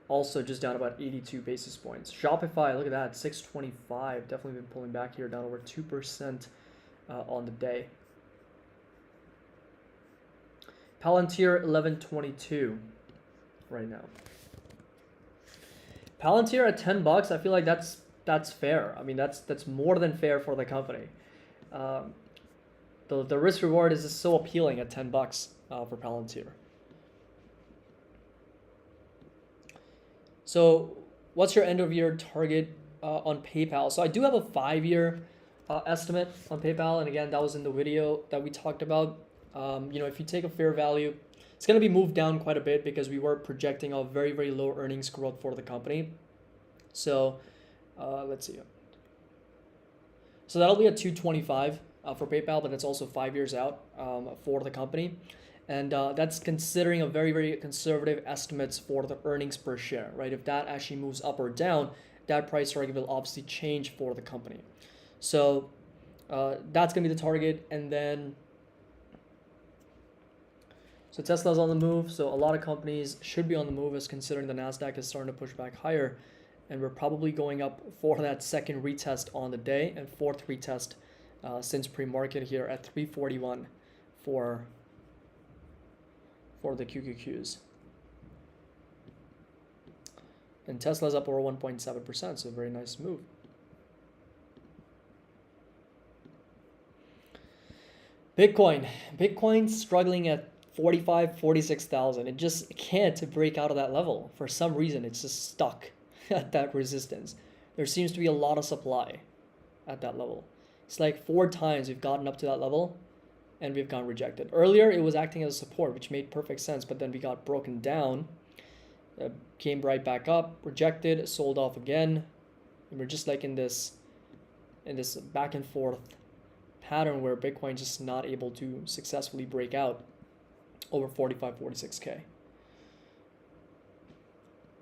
also just down about 82 basis points. Shopify, look at that, 625. Definitely been pulling back here, down over 2% on the day. Palantir, 1122 right now. Palantir at $10, I feel like that's fair. I mean, that's more than fair for the company. The risk reward is just so appealing at $10 for Palantir. So what's your end of year target on PayPal? So I do have a 5-year estimate on PayPal, and again, that was in the video that we talked about. If you take a fair value, it's going to be moved down quite a bit because we were projecting a very, very low earnings growth for the company. So let's see. So that'll be at 225 for PayPal, but it's also 5 years out for the company. And that's considering a very, very conservative estimates for the earnings per share, right? If that actually moves up or down, that price target will obviously change for the company. So that's going to be the target. And then, so Tesla's on the move. So a lot of companies should be on the move, as considering the NASDAQ is starting to push back higher. And we're probably going up for that second retest on the day and fourth retest since pre-market here at 341 for the QQQs. And Tesla's up over 1.7%, so a very nice move. Bitcoin's struggling at 46,000. It just can't break out of that level. For some reason, it's just stuck at that resistance. There seems to be a lot of supply at that level. It's like 4 times we've gotten up to that level, and we've gotten rejected. Earlier, it was acting as a support, which made perfect sense, but then we got broken down, came right back up, rejected, sold off again, and we're just like in this back and forth pattern where Bitcoin just not able to successfully break out over 45, 46K.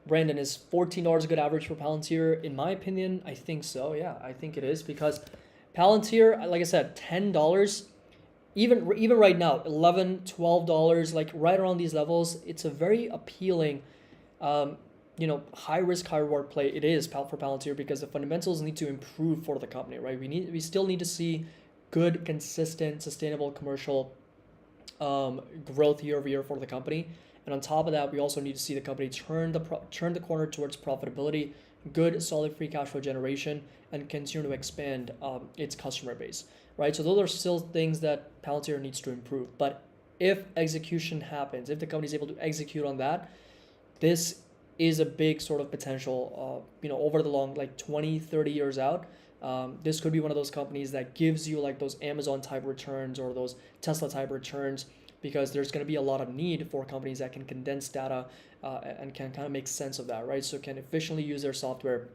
Brandon, is $14 a good average for Palantir? In my opinion, I think so. Yeah, I think it is, because Palantir, like I said, $10, even right now, $11, $12, like right around these levels, it's a very appealing, high risk, high reward play. It is for Palantir, because the fundamentals need to improve for the company, right? We still need to see good, consistent, sustainable commercial growth year over year for the company. And on top of that, we also need to see the company turn the corner towards profitability, good, solid free cash flow generation, and continue to expand its customer base, right? So those are still things that Palantir needs to improve. But if execution happens, if the company is able to execute on that, this is a big sort of potential, over the long, like 20, 30 years out. This could be one of those companies that gives you like those Amazon type returns or those Tesla type returns, because there's going to be a lot of need for companies that can condense data and can kind of make sense of that, right? So can efficiently use their software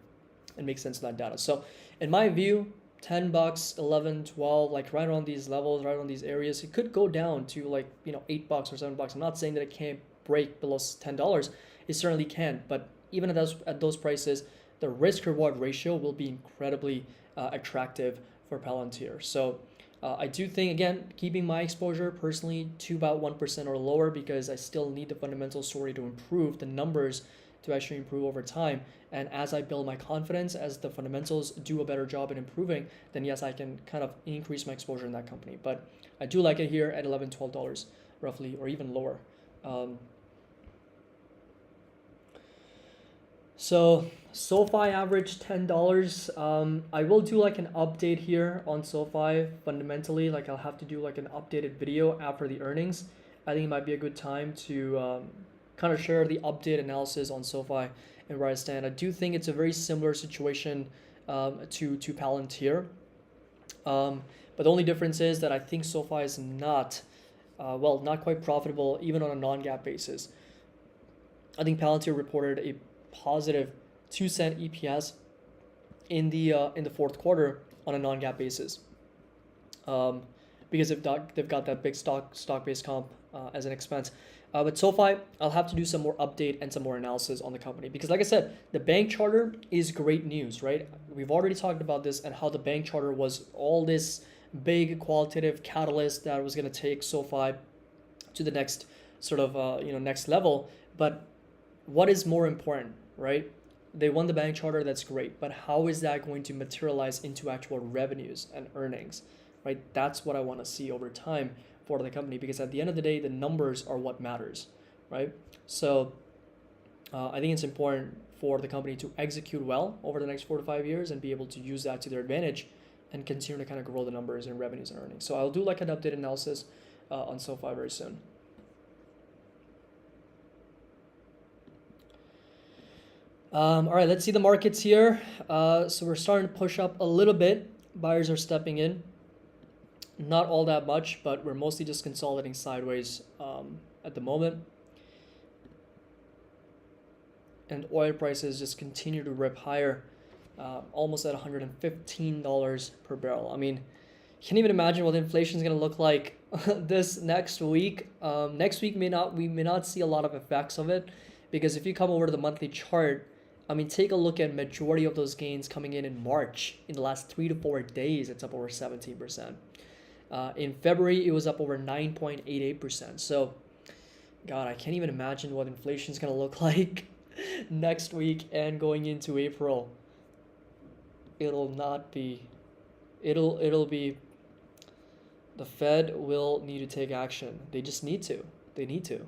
and make sense of that data. So in my view, $10, 11, 12, like right around these levels, right around these areas, it could go down to like, $8 or $7. I'm not saying that it can't break below $10. It certainly can, but even at those prices, the risk reward ratio will be incredibly attractive for Palantir. So I do think, again, keeping my exposure personally to about 1% or lower, because I still need the fundamental story to improve, the numbers to actually improve over time. And as I build my confidence, as the fundamentals do a better job in improving, then yes, I can kind of increase my exposure in that company. But I do like it here at $11, $12 roughly, or even lower. So SoFi averaged $10. I will do like an update here on SoFi fundamentally. Like I'll have to do like an updated video after the earnings. I think it might be a good time to kind of share the update analysis on SoFi and where I stand. I do think it's a very similar situation to Palantir. But the only difference is that I think SoFi is not quite profitable even on a non-GAAP basis. I think Palantir reported a positive 2-cent EPS in the fourth quarter on a non-GAAP basis, because they've got that big stock-based comp as an expense. But SoFi, I'll have to do some more update and some more analysis on the company, because like I said, the bank charter is great news, right? We've already talked about this and how the bank charter was all this big qualitative catalyst that was going to take SoFi to the next sort of next level. But what is more important, right? They won the bank charter, that's great, but how is that going to materialize into actual revenues and earnings, right? That's what I want to see over time for the company, because at the end of the day, the numbers are what matters, right? So I think it's important for the company to execute well over the next 4 to 5 years and be able to use that to their advantage and continue to kind of grow the numbers in revenues and earnings. So I'll do like an updated analysis on SoFi very soon. All right, let's see the markets here. So we're starting to push up a little bit. Buyers are stepping in. Not all that much, but we're mostly just consolidating sideways at the moment. And oil prices just continue to rip higher, almost at $115 per barrel. I mean, can't even imagine what inflation is going to look like this next week. Next week we may not see a lot of effects of it, because if you come over to the monthly chart, I mean, take a look at majority of those gains coming in March. In the last 3 to 4 days, it's up over 17%. In February, it was up over 9.88%. So, God, I can't even imagine what inflation is going to look like next week and going into April. It'll be, the Fed will need to take action. They just need to. They need to.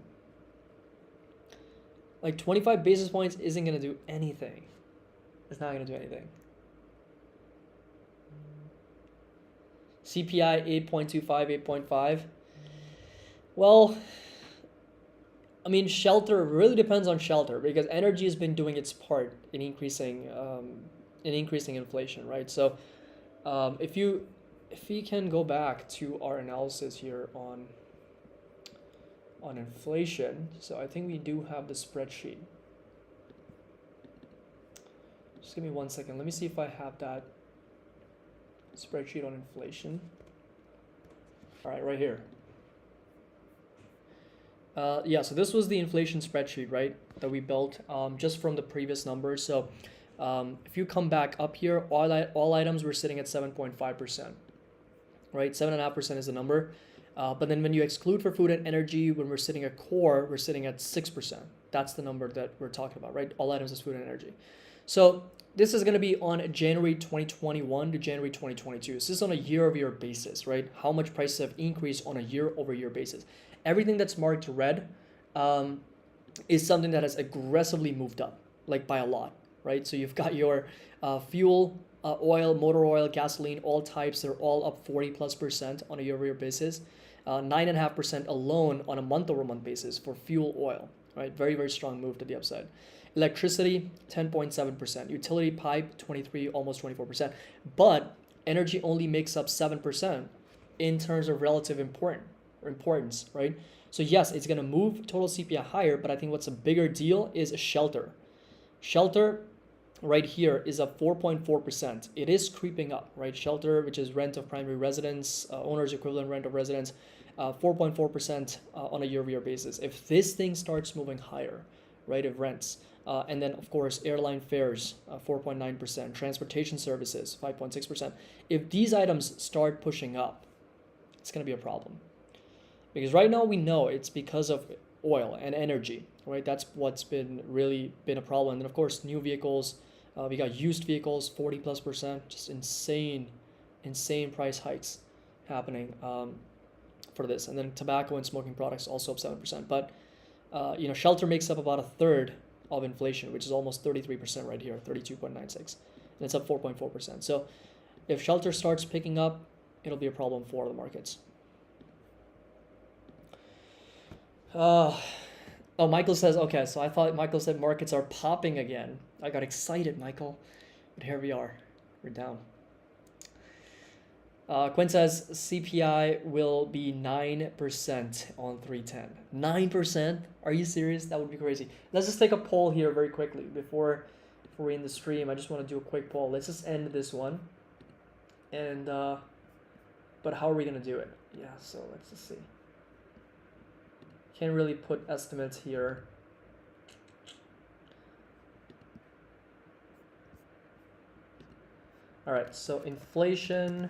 Like 25 basis points isn't going to do anything. It's not going to do anything. CPI 8.25, 8.5. Well, I mean, shelter really depends on shelter, because energy has been doing its part in increasing inflation, right? So if you if we can go back to our analysis here on inflation, so I think we do have the spreadsheet. Just give me 1 second. Let me see if I have that spreadsheet on inflation. All right, right here. Yeah, so this was the inflation spreadsheet, right, that we built just from the previous numbers. So if you come back up here, all items were sitting at 7.5%, right? 7.5% is the number. But then when you exclude for food and energy, when we're sitting at core, we're sitting at 6%. That's the number that we're talking about, right? All items is food and energy. So this is going to be on January 2021 to January 2022. This is on a year-over-year basis, right? How much prices have increased on a year-over-year basis. Everything that's marked red is something that has aggressively moved up, like by a lot, right? So you've got your fuel, oil, motor oil, gasoline, all types, they're all up 40+% on a year-over-year basis. 9.5% alone on a month-over-month basis for fuel oil, right? Very, very strong move to the upside. Electricity, 10.7%. Utility pipe, 23, almost 24%. But energy only makes up 7% in terms of relative importance, right? So yes, it's going to move total CPI higher, but I think what's a bigger deal is shelter. Shelter right here is up 4.4%. It is creeping up, right? Shelter, which is rent of primary residence, owner's equivalent rent of residence, 4.4% on a year-over-year basis. If this thing starts moving higher, right, of rents, and then of course airline fares, 4.9%, transportation services, 5.6%. If these items start pushing up, it's going to be a problem. Because right now we know it's because of oil and energy, right? That's what's really been a problem. And then of course new vehicles, we got used vehicles, 40+%, just insane price hikes happening for this. And then tobacco and smoking products also up 7%. But shelter makes up about a third of inflation, which is almost 33% right here, 32.96, and it's up 4.4%. So if shelter starts picking up, it'll be a problem for the markets. Michael says, okay, so I thought Michael said markets are popping again. I got excited, Michael, but here we are, we're down. Quinn says CPI will be 9% on 310. 9%? Are you serious? That would be crazy. Let's just take a poll here very quickly before we end the stream. I just want to do a quick poll. Let's just end this one. And but how are we gonna do it? Yeah, so let's just see. Can't really put estimates here. All right, so inflation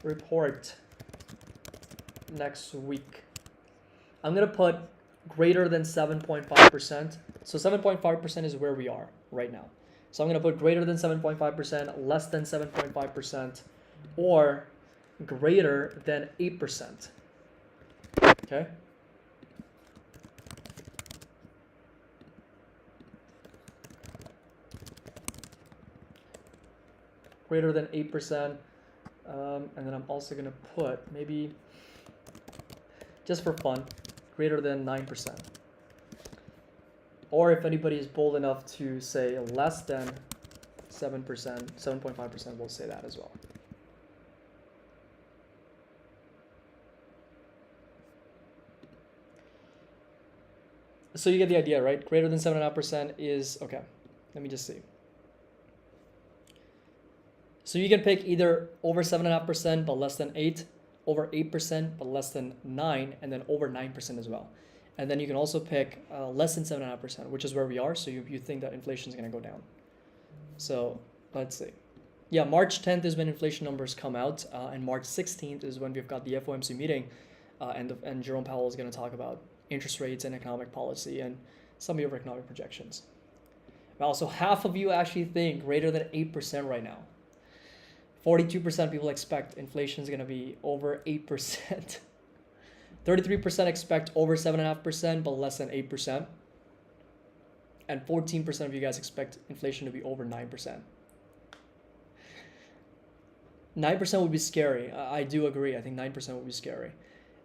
report next week. I'm gonna put greater than 7.5%. So 7.5% is where we are right now. So I'm gonna put greater than 7.5%, less than 7.5%, or greater than 8%. Okay. Greater than 8%. And then I'm also going to put maybe, just for fun, greater than 9%. Or if anybody is bold enough to say less than 7%, 7.5%, we'll say that as well. So you get the idea, right? Greater than 7.5% is, okay, let me just see. So you can pick either over 7.5% but less than 8, over 8% but less than 9, and then over 9% as well. And then you can also pick less than 7.5%, which is where we are. So you think that inflation is going to go down. So let's see. Yeah, March 10th is when inflation numbers come out, and March 16th is when we've got the FOMC meeting, and Jerome Powell is going to talk about interest rates and economic policy and some of your economic projections. Well, so half of you actually think greater than 8% right now. 42% people expect inflation is going to be over 8%. 33% expect over 7.5% but less than 8%. And 14% of you guys expect inflation to be over 9%. 9% would be scary. I do agree. I think 9% would be scary.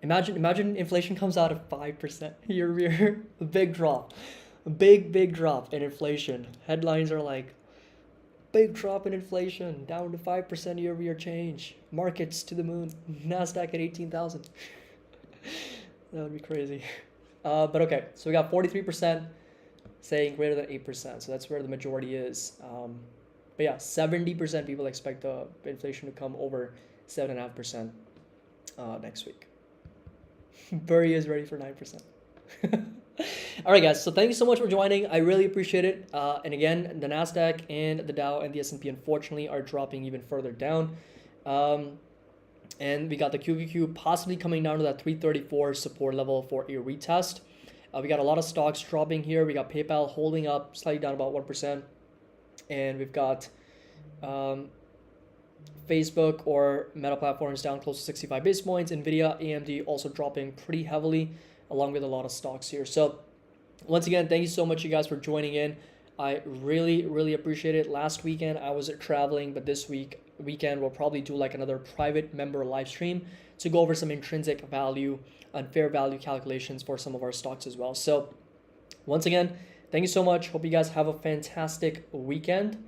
Imagine inflation comes out at 5% year-over-year. A big drop. A big drop in inflation. Headlines are like big drop in inflation, down to 5% year-over-year change. Markets to the moon. Nasdaq at 18,000. That would be crazy. But okay, so we got 43% saying greater than 8%. So that's where the majority is. But yeah, 70% people expect the inflation to come over 7.5% next week. Burry is ready for 9%. All right, guys. So thank you so much for joining. I really appreciate it. And again, the Nasdaq and the Dow and the S&P unfortunately are dropping even further down. And we got the QQQ possibly coming down to that 334 support level for a retest. We got a lot of stocks dropping here. We got PayPal holding up, slightly down about 1%. And we've got Facebook or Meta platforms down close to 65 basis points. NVIDIA, AMD also dropping pretty heavily, along with a lot of stocks here. So once again, thank you so much, you guys, for joining in. I really, really appreciate it. Last weekend, I was traveling, but this weekend, we'll probably do like another private member live stream to go over some intrinsic value and fair value calculations for some of our stocks as well. So once again, thank you so much. Hope you guys have a fantastic weekend.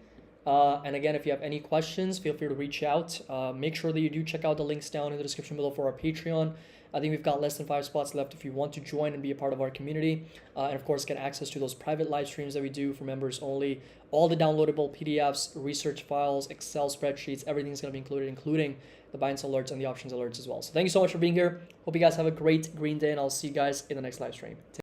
And again, if you have any questions, feel free to reach out. Make sure that you do check out the links down in the description below for our Patreon. I think we've got less than 5 spots left if you want to join and be a part of our community. And of course, get access to those private live streams that we do for members only. All the downloadable PDFs, research files, Excel spreadsheets, everything's going to be included, including the buy and sell alerts and the options alerts as well. So thank you so much for being here. Hope you guys have a great green day, and I'll see you guys in the next live stream.